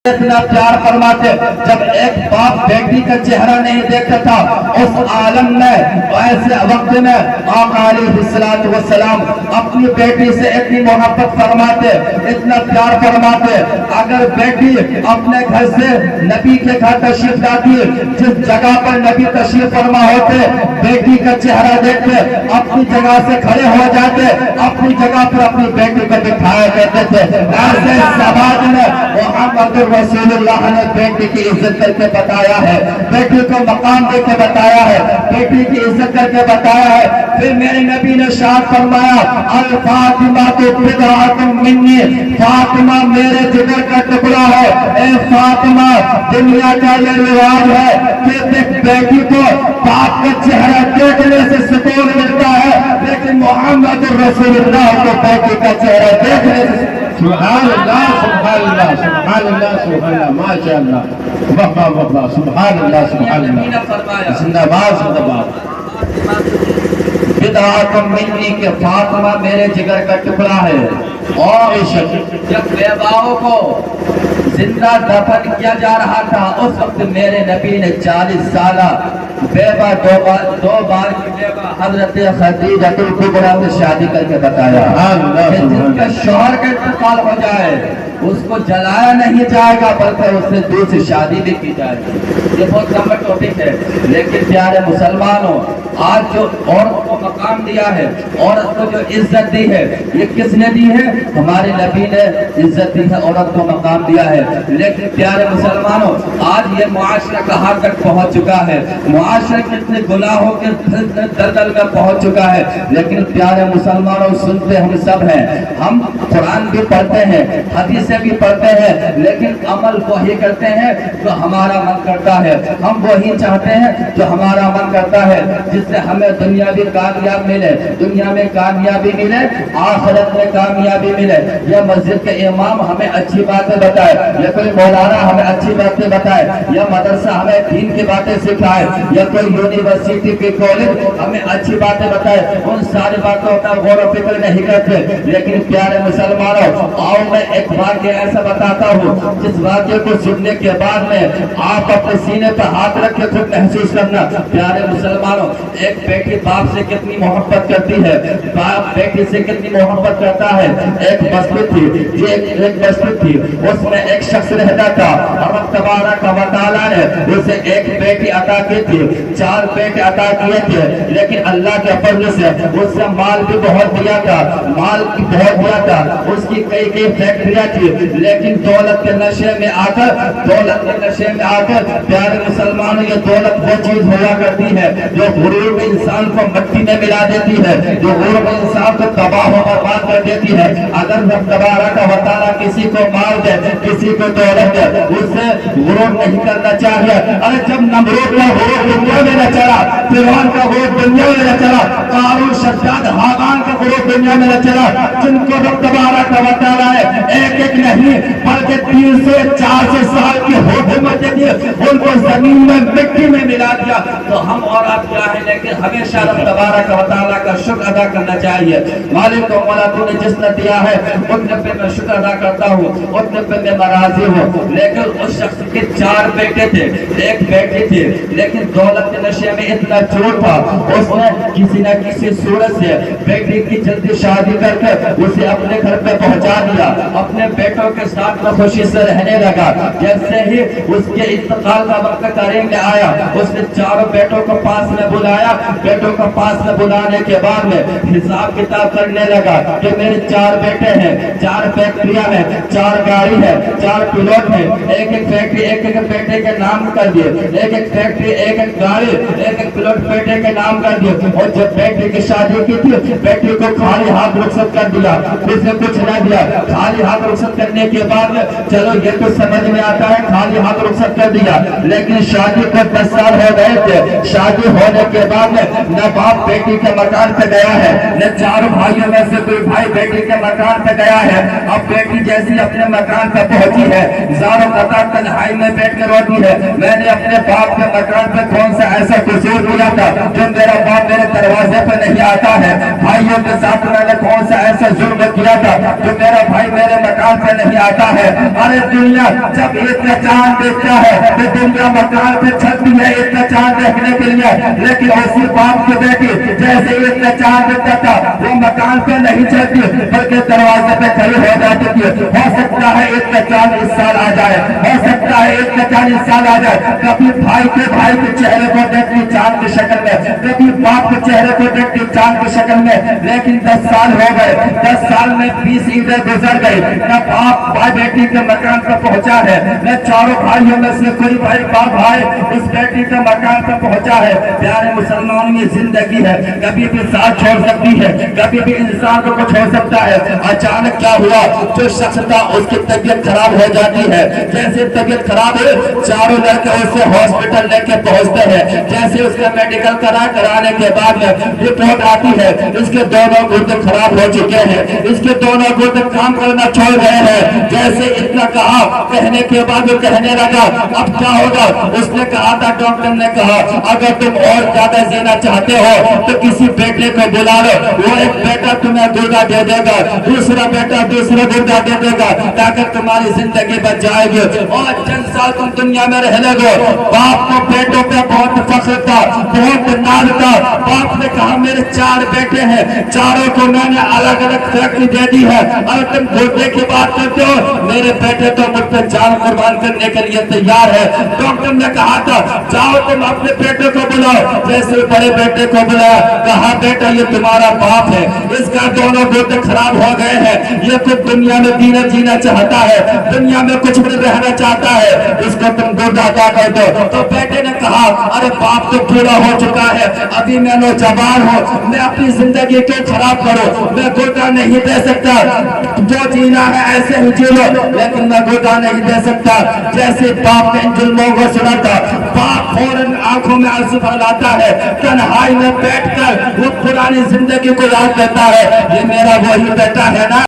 اتنا پیار فرماتے جب ایک باپ بیٹی کا چہرہ نہیں دیکھتا تھا اس عالم میں ایسے وقت میں آقا علیہ الصلوۃ والسلام اپنی بیٹی سے اتنی محبت فرماتے اتنا پیار فرماتے اگر بیٹی اپنے گھر سے نبی کے گھر تشریف لاتی جس جگہ پر نبی تشریف فرما ہوتے بیٹی کا چہرہ دیکھتے اپنی جگہ سے کھڑے ہو جاتے اپنی جگہ پر اپنی بیٹی کو بٹھایا کرتے تھے ایسے سماج میں محمد رسول اللہ نے بیٹی کی عزت کر کے بتایا ہے بیٹی کو مقام دے کے بتایا ہے بیٹی کی عزت کر کے بتایا ہے پھر میرے نبی نے ارشاد فرمایا الفاطمہ تو بضعۃ منی فاطمہ میرے جگر کا ٹکڑا ہے اے فاطمہ دنیا کا یہ رواج ہے کہ بیٹی کو باپ کا چہرہ دیکھنے سے سکون ملتا ہے لیکن محمد رسول اللہ کو بیٹی کا چہرہ دیکھنے سے سبحان اللہ سبحان اللہ سبحان اللہ سبحان اللہ ماشاء اللہ واہ واہ واہ سبحان اللہ سبحان اللہ زندہ باد زندہ باد بضعۃ منی کہ فاطمہ میرے جگر کا ٹکڑا ہے اور جب بیواؤں کو زندہ دفن کیا جا رہا تھا اس وقت میرے نبی نے 40 سالہ بیوہ دو بار کی بیوہ حضرت خدیجہ کبریٰ سے شادی کر کے بتایا کہ جن کا شوہر کا انتقال ہو جائے اس کو جلایا نہیں جائے گا بلکہ اس سے دوسری شادی بھی کی جائے گی یہ بہت لمبا ٹاپک ہے لیکن پیارے مسلمانوں آج جو عورت کو مقام دیا ہے عورت کو جو عزت دی ہے یہ کس نے دی ہے ہمارے نبی نے عزت دی ہے عورت کو مقام دیا ہے لیکن پیارے مسلمانوں آج یہ معاشرہ کہاں تک پہنچ چکا ہے معاشرہ کتنے گناہوں کے دلدل میں پہنچ چکا ہے لیکن پیارے مسلمانوں سنتے ہم سب ہیں ہم قرآن بھی پڑھتے ہیں حدیثیں بھی پڑھتے ہیں لیکن عمل وہی کرتے ہیں جو ہمارا من کرتا ہے ہم وہی چاہتے ہیں جو ہمارا من کرتا ہے جس سے ہمیں دنیا بھی کامیاب ملے دنیا میں کامیابی ملے آخرت میں کامیابی ملے یا مسجد کے امام ہمیں اچھی باتیں بتائے یا کوئی مولانا ہمیں اچھی باتیں بتائے یا مدرسہ ہمیں دین کی باتیں سکھائے یا کوئی یونیورسٹی کے کالج ہمیں اچھی باتیں بتائے ان ساری باتوں کا غور و فکر نہیں کرتے لیکن پیارے مسلمانوں آؤ میں ایک واقعہ ایسا بتاتا ہوں جس واقعے کو سننے کے بعد میں آپ اپنے سینے پر ہاتھ رکھ کے خود محسوس کرنا پیارے مسلمانوں ایک بیٹی باپ سے کتنی محبت کرتی ہے باپ بیٹی سے کتنی محبت کرتا ہے ایک مسجد تھی ایک مسجد تھی اس میں ایک شخص رہتا تھا اللہ تبارک و تعالیٰ نے اسے ایک بیٹی عطا کی تھی 4 بیٹے عطا کیے تھے لیکن اللہ کے فضل سے اس سے مال بھی بہت دیا تھا مال بھی بہت دیا تھا اس کی کئی فیکٹریاں تھی لیکن دولت کے نشے میں آ کر پیارے مسلمانوں یہ دولت وہ چیز ہوا کرتی ہے جو غرور میں انسان کو مٹی میں ملا دیتی ہے جو غرور میں انسان کو تباہ و برباد کر دیتی ہے اگر رب تبارک و تعالیٰ کسی کو مال دے کسی کو دولت دے اس سے غرور نہیں کرنا چاہیے ارے جب نمرود کا غرور دنیا میں نہ چلا فرعون کا غرور دنیا میں نہ چلا قارون شداد حامان کا غرور دنیا میں نہ چلا جن کو رب تبارک و تعالیٰ نے ایک نہیں بلکہ 300-400 سال کی حکومت دی ان کو زمین میں مٹی میں ملا دیا تو ہم اور آپ کیا ہے لیکن ہمیشہ رب تبارک و تعالیٰ کا شکر ادا کرنا چاہیے مالک و مولا تو نے جس نے دیا ہے اتنے پہ میں شکر ادا کرتا ہوں اتنے پہ میں راضی ہوں لیکن اس شخص کے 4 بیٹے تھے ایک بیٹی تھی لیکن دولت کے نشے میں اتنا چور تھا اس نے کسی نہ کسی صورت سے بیٹی کی جلدی شادی کر کے اسے اپنے گھر پہ پہنچا دیا اپنے بیٹوں کے ساتھ میں خوشی سے رہنے لگا جیسے ہی اس کے انتقال کا وقت قریب میں آیا اس نے 4 بیٹوں کو پاس میں بلایا بیٹوں کو پاس میں بلانے کے بعد میں حساب کتاب کرنے لگا کہ میرے 4 بیٹے ہیں 4 فیکٹریاں ہیں 4 گاڑی ہے 4 پلوٹ ہیں ایک فیکٹری ایک بیٹے کے نام کر دیے ایک فیکٹری ایک گاڑی ایک پلوٹ بیٹے کے نام کر دیے اور جب بیٹے کی شادی کی تھی بیٹی کو خالی ہاتھ رخصت کر دیا اسے کچھ نہ دیا خالی ہاتھ رخصت کرنے کے بعد چلو یہ تو سمجھ میں آتا ہے خالی ہاتھ رخصت کر دیا لیکن شادی کو 10 سال ہو گئے تھے شادی ہونے کے بعد نہ باپ بیٹی کے مکان پہ گیا ہے، نہ چاروں بھائیوں میں سے کوئی بھائی بیٹی کے مکان پہ گیا ہے۔ اب بیٹی جیسی اپنے مکان پہ پہنچی ہے، زاروں قطار تنہائی میں بیٹھ کر روتی ہے، میں نے اپنے باپ کے مکان پہ کون سا ایسا قصور کیا تھا جو میرا باپ میرے دروازے پہ نہیں آتا ہے؟ بھائیوں کے ساتھ میں نے کون سا ایسا ظلم کیا تھا جو میرا بھائی میرے مکان پہ نہیں آتا ہے؟ ارے دنیا جب اتنا چاند دیکھتا ہے تو دنیا مکان پہ چھتی ہے اتنا چاند دیکھنے کے لیے، لیکن اسی باپ کی بیٹی جیسے اتنا چاند دیکھتا تھا وہ مکان پہ نہیں چلتی بلکہ دروازے پہ کھڑی ہو جاتی تھی۔ ہو سکتا ہے اتنا چاند اس سال آ جائے، ہو سکتا ہے اتنا چاند اس سال آ جائے۔ کبھی بھائی کے چہرے کو دیکھتی چاند کی شکل میں، کبھی باپ کے چہرے کو دیکھتی چاند کی شکل میں، لیکن 10 سال ہو گئے، 10 سال میں 20 عیدیں گزر گئی، نہ باپ بھائی بیٹی کے مکان پر پہنچا ہے، نہ چاروں بھائیوں میں سے کوئی بھائی اس بیٹی کے مکان پر پہنچا ہے۔ پیارے مسلمانوں یہ زندگی ہے، کبھی بھی ساتھ چھوڑ سکتی ہے، کبھی بھی انسان کو کچھ ہو سکتا ہے۔ اچانک کیا ہوا، جو شخص تھا اس کی طبیعت خراب ہو جاتی ہے، جیسے طبیعت خراب ہے چاروں لڑکے اسے ہاسپٹل لے کے پہنچتے ہیں، جیسے اس کا میڈیکل کرانے کے بعد میں رپورٹ آتی ہے اس کے دونوں گردے خراب ہو چکے ہیں، اس کے دونوں گردے کام کرنا چھوڑ گئے ہیں۔ جیسے اتنا کہا، کہنے کے بعد وہ کہنے لگا اب کیا ہوگا؟ اس نے کہا تھا، ڈاکٹر نے کہا اگر تم اور زیادہ جینا چاہتے ہو تو کسی بیٹے کو بلا لو، وہ ایک بیٹا تمہیں گردہ دے دے گا، دوسرا بیٹا دوسرا گردہ دے دے گا تاکہ تمہاری زندگی بچ جائے گی اور چند سال تم دنیا میں رہ لے گے۔ باپ کو بیٹوں پہ بہت فخر تھا، بہت ناز تھا۔ باپ نے کہا میرے 4 بیٹے ہیں، چاروں کو میں نے الگ الگ ترقی دے دی ہے، اور تم گردے کی بات کرتے ہو، میرے بیٹے تو مجھ پہ جان قربان کرنے کے لیے تیار ہے۔ ڈاکٹر نے کہا تھا جاؤ تم اپنے بیٹے کو بلاؤ، جیسے بڑے بیٹے کو بلایا، کہا بیٹا یہ تمہارا باپ ہے، اس کا دونوں گردے خراب ہو گئے ہیں، یہ کچھ دنیا میں جینا چاہتا ہے، دنیا میں کچھ بھی رہنا چاہتا ہے، اس کو تم گردہ ادا کر دو۔ تو بیٹے نے کہا ارے باپ تو بوڑھا ہو چکا ہے، ابھی میں نوجوان ہوں، میں اپنی زندگی کیوں خراب کروں، میں گردہ نہیں دے سکتا، جو جینا ہے ایسے ہی جی لو، لیکن میں گردہ نہیں دے سکتا۔ جیسے باپ نے ان ظلموں کو سنا تھا، باپ فوراً آنکھوں میں آنسو پھیلاتا ہے، تنہائی میں بیٹھ کر وہ پرانی زندگی کو یاد کرتا ہے، یہ میرا وہی بیٹا ہے نا